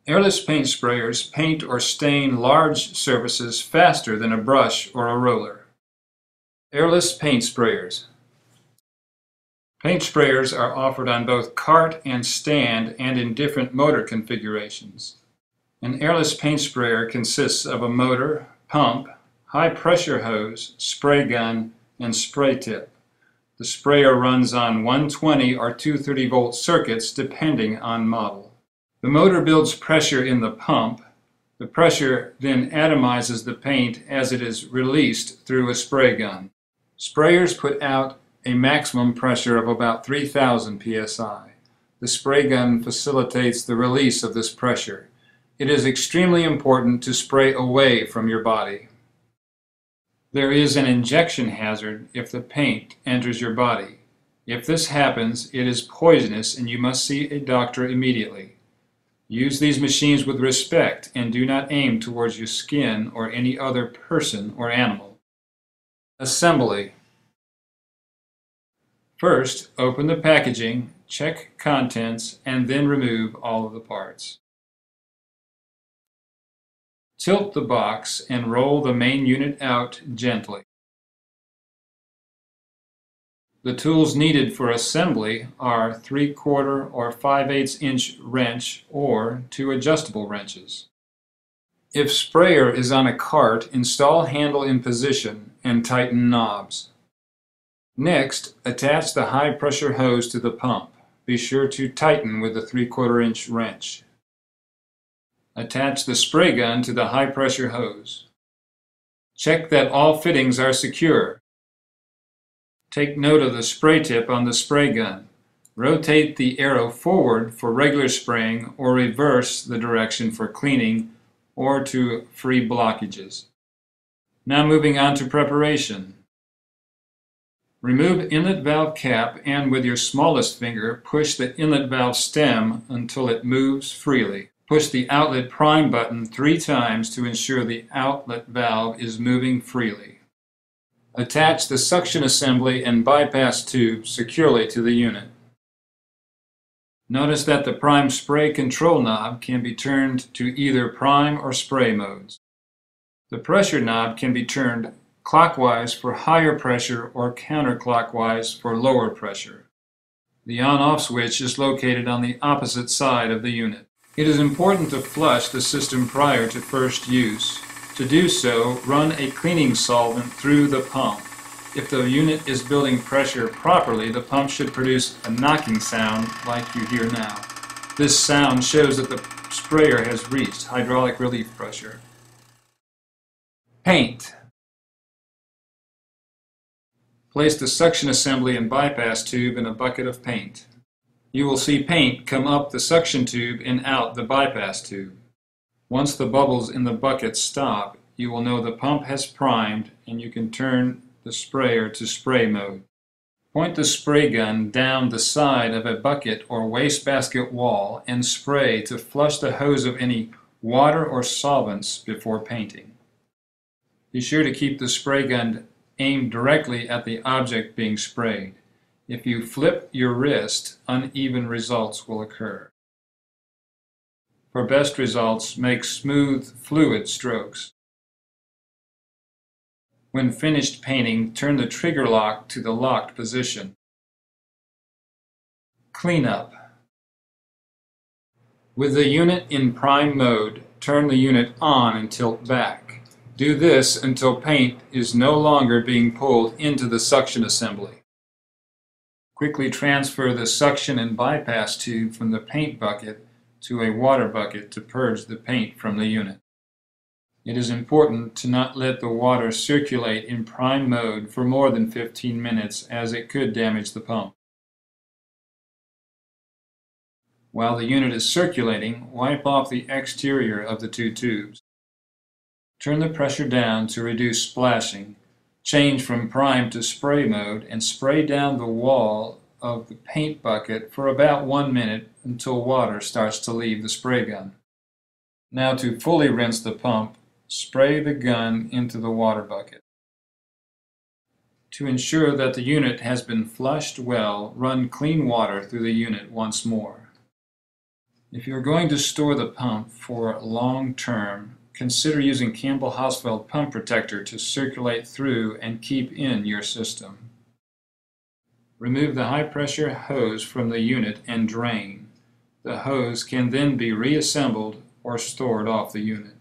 Airless paint sprayers paint or stain large surfaces faster than a brush or a roller. Airless paint sprayers. Paint sprayers are offered on both cart and stand and in different motor configurations. An airless paint sprayer consists of a motor, pump, high-pressure hose, spray gun, and spray tip. The sprayer runs on 120 or 230-volt circuits depending on model. The motor builds pressure in the pump. The pressure then atomizes the paint as it is released through a spray gun. Sprayers put out a maximum pressure of about 3,000 psi. The spray gun facilitates the release of this pressure. It is extremely important to spray away from your body. There is an injection hazard if the paint enters your body. If this happens, it is poisonous and you must see a doctor immediately. Use these machines with respect and do not aim towards your skin or any other person or animal. Assembly. First, open the packaging, check contents, and then remove all of the parts. Tilt the box and roll the main unit out gently. The tools needed for assembly are 3/4 or 5/8 inch wrench or 2 adjustable wrenches. If sprayer is on a cart, install handle in position and tighten knobs. Next, attach the high-pressure hose to the pump. Be sure to tighten with a 3/4 inch wrench. Attach the spray gun to the high-pressure hose. Check that all fittings are secure. Take note of the spray tip on the spray gun. Rotate the arrow forward for regular spraying or reverse the direction for cleaning or to free blockages. Now moving on to preparation. Remove inlet valve cap and with your smallest finger push the inlet valve stem until it moves freely. Push the outlet prime button 3 times to ensure the outlet valve is moving freely. Attach the suction assembly and bypass tube securely to the unit. Notice that the prime spray control knob can be turned to either prime or spray modes. The pressure knob can be turned clockwise for higher pressure or counterclockwise for lower pressure. The on-off switch is located on the opposite side of the unit. It is important to flush the system prior to first use. To do so, run a cleaning solvent through the pump. If the unit is building pressure properly, the pump should produce a knocking sound like you hear now. This sound shows that the sprayer has reached hydraulic relief pressure. Paint. Place the suction assembly and bypass tube in a bucket of paint. You will see paint come up the suction tube and out the bypass tube. Once the bubbles in the bucket stop, you will know the pump has primed and you can turn the sprayer to spray mode. Point the spray gun down the side of a bucket or wastebasket wall and spray to flush the hose of any water or solvents before painting. Be sure to keep the spray gun aimed directly at the object being sprayed. If you flip your wrist, uneven results will occur. For best results, make smooth, fluid strokes. When finished painting, turn the trigger lock to the locked position. Cleanup. With the unit in prime mode, turn the unit on and tilt back. Do this until paint is no longer being pulled into the suction assembly. Quickly transfer the suction and bypass tube from the paint bucket to a water bucket to purge the paint from the unit. It is important to not let the water circulate in prime mode for more than 15 minutes as it could damage the pump. While the unit is circulating, wipe off the exterior of the 2 tubes. Turn the pressure down to reduce splashing. Change from prime to spray mode and spray down the wall of the paint bucket for about 1 minute until water starts to leave the spray gun. Now to fully rinse the pump, spray the gun into the water bucket. To ensure that the unit has been flushed well, run clean water through the unit once more. If you're going to store the pump for long term, consider using Campbell-Hausfeld pump protector to circulate through and keep in your system. Remove the high-pressure hose from the unit and drain. The hose can then be reassembled or stored off the unit.